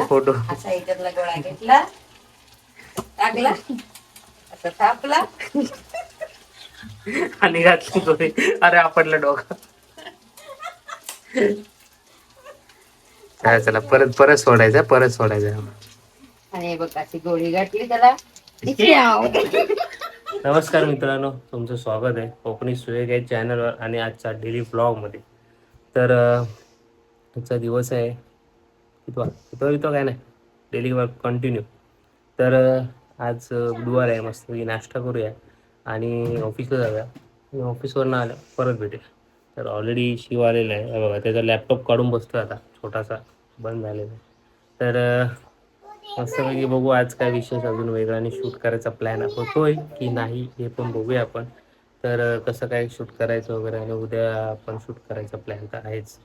Photo असा याच्यातला गोळा घेतला, टाकला, असं थापला आणि घातली गोळी. अरे आपटलं डोकं. चला परत परत सोडायचं, परत सोडायचं. आणि बघ अशी गोळी घातली त्याला. नमस्कार मित्रांनो, तुमचं स्वागत आहे कोकणी सुरेख या चॅनलवर आणि आजच्या डेली ब्लॉगमध्ये. तर आजचा दिवस आहे कितवा काय नाही, डेली वर्क कंटिन्यू. तर आज बुधवार आहे, मस्त नाश्ता करूया आणि ऑफिसला जाऊया. आणि ऑफिसवरनं आलं परत भेटूया. तर ऑलरेडी शिव आलेला आहे बघा, त्याचा लॅपटॉप काढून बसतो आता, छोटासा बंद झालेला आहे. तर मस्तपैकी बघू आज काय विशेष अजून वेगळा आणि शूट करायचा प्लॅन होतोय की नाही हे पण बघूया आपण. तर कसं काय शूट करायचं वगैरे, आणि उद्या आपण शूट करायचा प्लॅन तर आहेच.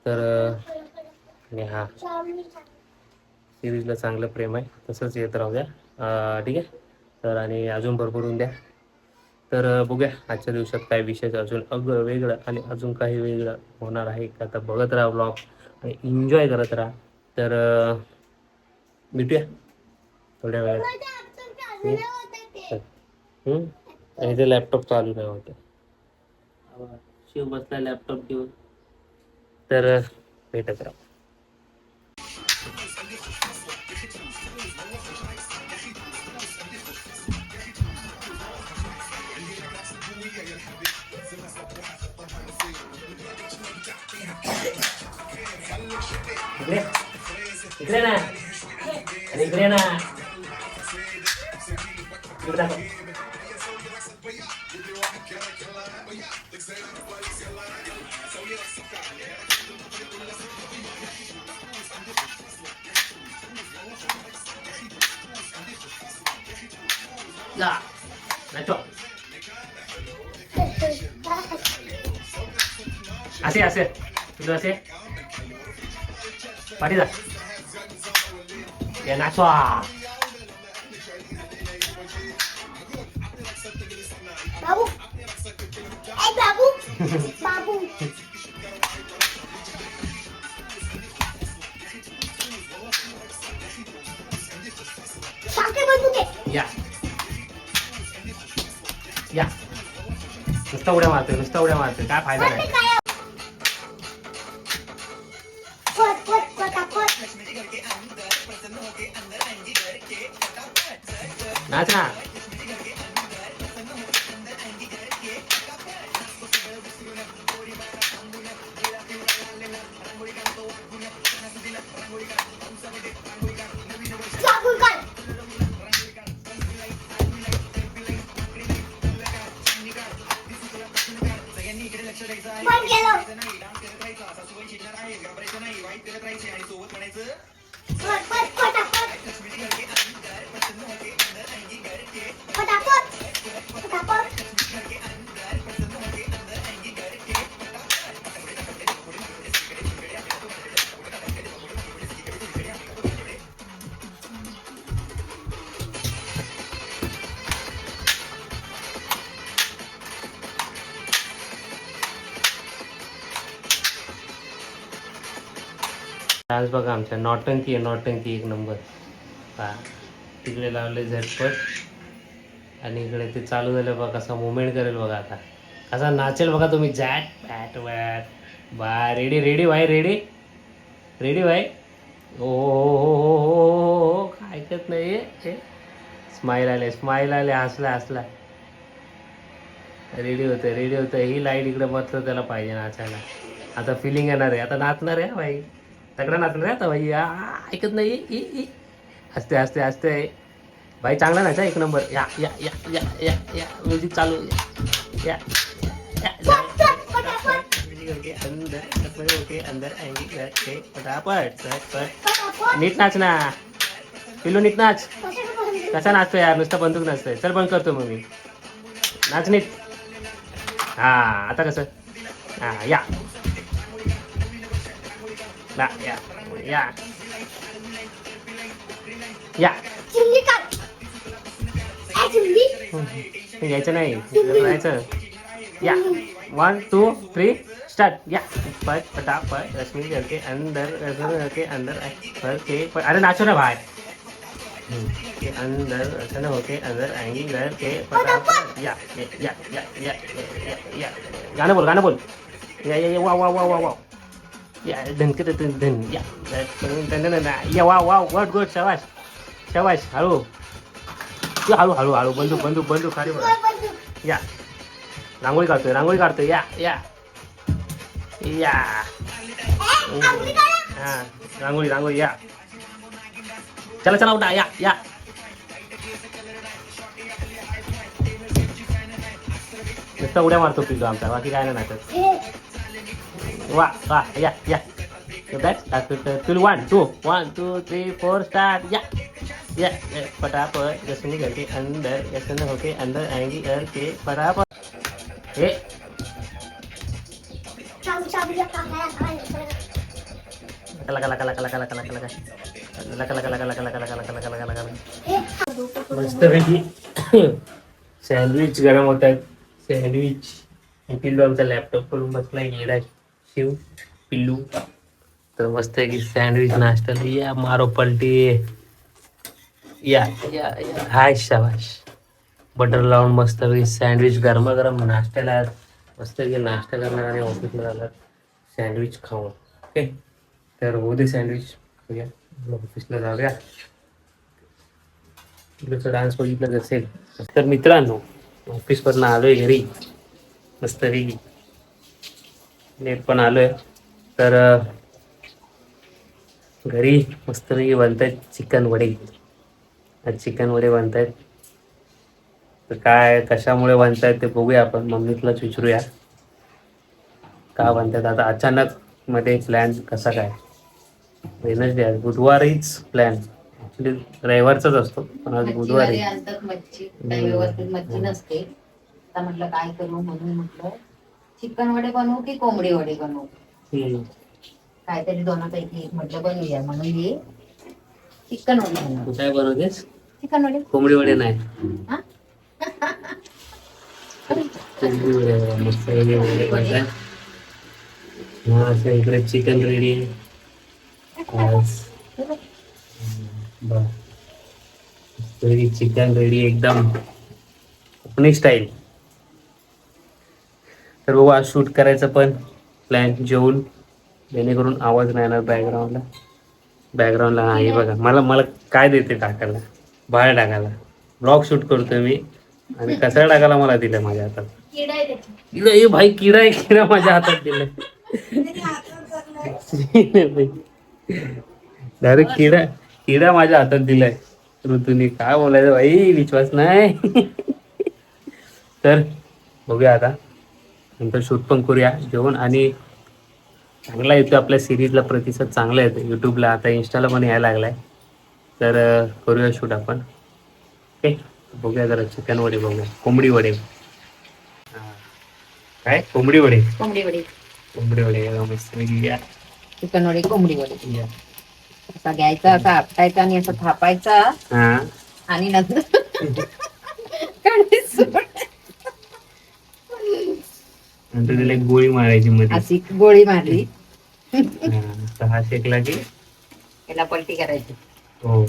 तर आणि हा सिरीजला चांगलं प्रेम आहे, तसंच येत राहूया. ठीक आहे. तर आणि अजून भरपूर द्या. तर बघूया आजच्या दिवसात काय विशेष अजून वेगळं आणि अजून काही वेगळं होणार आहे का. तर बघत राहा ब्लॉग आणि एन्जॉय करत राहा. तर भेटूया थोड्या वेळात. आणि ते लॅपटॉप चालू नाही होतं, शिव बसला लॅपटॉप घेऊन. तर भेटत राहा. इकडे ना, इकडे ना, इकडे दाखव. जा नाचो. असे असे तुझं असे पाठी जा या नाचवा. बाबू ए बाबू बाबू साखे बंदूक आहे. या या, नुसता उड्या मारतोय, नुसता उड्या मारतोय, काय फायदा नाही. फट फट फटाफट नाच ना. लागून काढ. पण गेलो. फट फट फटाफट फटाफट फटाफट. डान्स बघा आमच्या, नौटंकी आहे, नौटंकी एक नंबर. हा तिकडे लावले झटपट आणि इकडे ते चालू झालं बघा, कसा मुवमेंट करेल बघा आता, कसा नाचेल बघा तुम्ही. जॅट पॅट वॅट बाय. रेडी रेडी भाई, रेडी रेडी भाई. हो ऐकत नाही. स्माईल आले, स्माईल आले, हसला हसला. रेडी होतं. ही लाईट इकडे मात्र त्याला पाहिजे नाचायला. आता फिलिंग येणार आहे, आता नाचणार आहे भाई, तगडा नाचणार आहे आता भाई. ऐकत नाही. हसते हसते हसते भाई, चांगला नाचा एक नंबर. या या या या या या म्युझिक चालू. या अंदर फटाफट. नीट नाच ना पिल्लू, नीट नाच. कसा नाचतो यार, नुसता बंदूक नाचतोय. चल बंद करतो मग मी, नाच नीट. हा आता कसं. हा या या या या. चिमणी काढ. ए चिमणी घ्यायचं नाही, जायचं. या 1 2 3 स्टार्ट या पट फटाफट रश्मि घर के अंदर भर के अरे नाचो ना भाई के अंदर रसन होके अंदर आएंगी घर के फटाफट या गाना बोल या वाह वाह वाह वाह वाह या धन के धन या वाह वाह गुड शाबाश शाबाश हळू हळू हळू हळू बंदूक खाली या रांगोळी काढतोय या हा रांगोळी या चला उठा या नुसता उड्या मारतो पिल्लू आमचा बाकी काय नाही नाटक वा या पिल्लू 1 2 3 4 स्टार्ट या फटाफट रश्मि घर के अंदर रसन होके अंदर आएंगी घर के फटाफट हे चाबीच्या काकाला मस्तपैकी सँडविच गरम होत आहेत सँडविच पिल्लू आमचा लॅपटॉप करून बसला येडा शिव पिल्लू तर मस्त आहे की सँडविच नाश्ता या मारो पलटी या हाय शाबाश बटर लावून मस्त सँडविच गरमागरम नाश्त्याला मस्त की नाश्ता करणार आणि ऑफिसला जाणार सँडविच खाऊन ओके तर होऊ दे सँडविच खाऊया ऑफिसला जाऊया तुझं डान्स बघितलं असेल तर मित्रांनो ऑफिसवरनं आलोय घरी मस्तपैकी लेट पण आलोय तर घरी मस्तपैकी बनतायत चिकन वडे चिकन वडे बनतायत तर काय कशामुळे बनतायत ते बघूया आपण मम्मीलाच विचारूया का बनतायत आता अचानक मध्ये प्लॅन कसा काय वेनसडे आज बुधवारीच प्लॅन ऍक्च्युली रविवारचाच असतो पण आज बुधवारी आणतात मच्छी काही व्यवस्थित मच्छी नसते आता म्हटलं काय करू म्हणून म्हटलं चिकन वडे बनवू की कोंबडी वडे बनवू काहीतरी दोनापैकी एक म्हटलं बनवूया म्हणून हे चिकन वडे बनवू तू काय बनवतेस चिकन वडे कोंबडी वडे नाही हा? कोंबडी वडे मस्त वडे बनतायत हा असं इकडे चिकन रेडी चिकन रेडी एकदम अपनी स्टाईल तर बघू आज शूट करायचं पण प्लॅन जेवून जेणेकरून आवाज नाही येणार बॅकग्राऊंडला हा हे बघा मला काय देते टाकायला बाहेर टाकायला ब्लॉग शूट करतोय मी आणि कचरा टाकायला मला दिलं माझ्या हातात किडा ए भाई किडा माझ्या हातात दिलाय डायरेक्ट किडा माझ्या हातात दिलाय ऋतूने काय बोलायचं भाई विश्वास नाही तर बघूया आता नंतर शूट पण करूया जेवण आणि चांगला येतो आपल्या सिरीजला प्रतिसाद चांगला येतो यूट्यूबला आता इंस्टाला पण यायला लागलाय तर करूया शूट आपण ओके बघूया जरा चिकन वडे बघूया कोंबडी वडे काय कोंबडी वडे मस्त या चिकन वडे कोंबडी वडे या. असा घ्यायचा असा आपटायचा आणि असं थापायचा हा आणि नंतर कढईत सोडायचं. नंतर त्याला एक गोळी मारायची मध्ये अशी गोळी मारली तर हा शेकला की त्याला पलटी करायची हो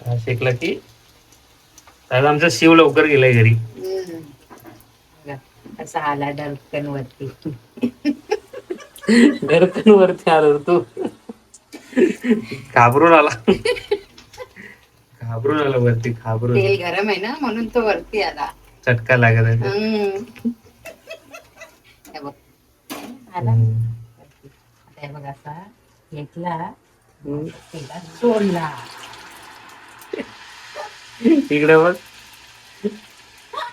हा शेकला की आता आमचा शिव लवकर गेलाय घरी असा आला डरकन वरती घरकन वरती आलो रे तू घाबरून आला वरती घाबरून तेल गरम आहे ना म्हणून तो वरती आला चटका लागत आहे हे बघ आला वरती. आता हे बघ असा घेतला तिला सोडला इकडे बघ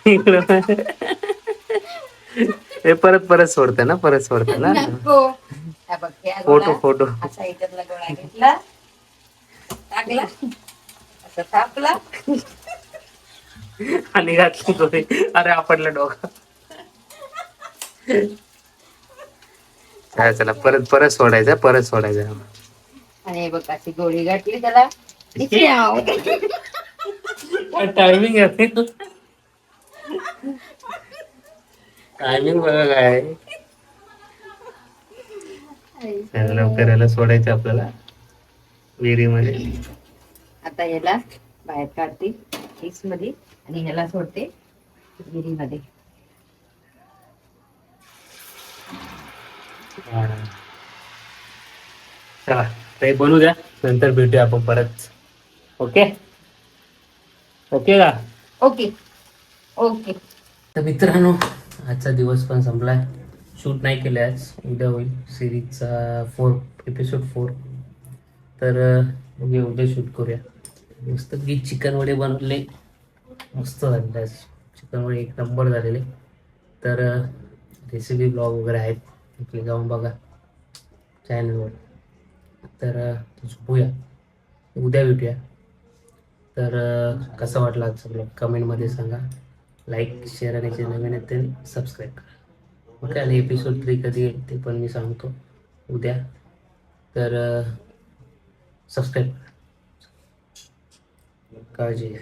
इकडे बघ. हे परत सोडते ना नको. हे बघ, हे गोळा फोटो असा याच्यातला गोळा घेतला टाकला असं थापला आणि घातली गोळी अरे आपडला डोका चला परत सोडायचं आणि हे बघ अशी गोळी घातली त्याला टायमिंग आहे टायमिंग बघा काय लवकर याला सोडायचं आपल्याला विहिरीमध्ये. आता याला बाहेर काढते मिक्स मध्ये आणि ह्याला सोडते विहिरीमध्ये. हा. चला ते बनू द्या, नंतर भेटूया आपण परत. ओके ओके का? Okay okay. तर मित्रांनो, आजचा दिवस पण संपलाय. शूट नाही केले आज, उद्या होईल सिरीजचा एपिसोड 4. तर बघूया उद्या शूट करूया. मस्त की चिकन वडे बनवले, मस्त झाले आज. चिकन वडे एक नंबर झालेले. तर रेसिपी ब्लॉग वगैरे आहेत, तिथे जाऊन बघा चॅनलवर. तर झोपूया, उद्या भेटूया. तर कसं वाटलं आजचं ब्लॉग कमेंटमध्ये सांगा. लाईक शेअर आणि जे नवीन आहेत ते सबस्क्राईब करा. ओके, आणि एपिसोड 3 कधी येईल ते पण मी सांगतो उद्या. तर सबस्क्राईब करा. काळजी घ्या.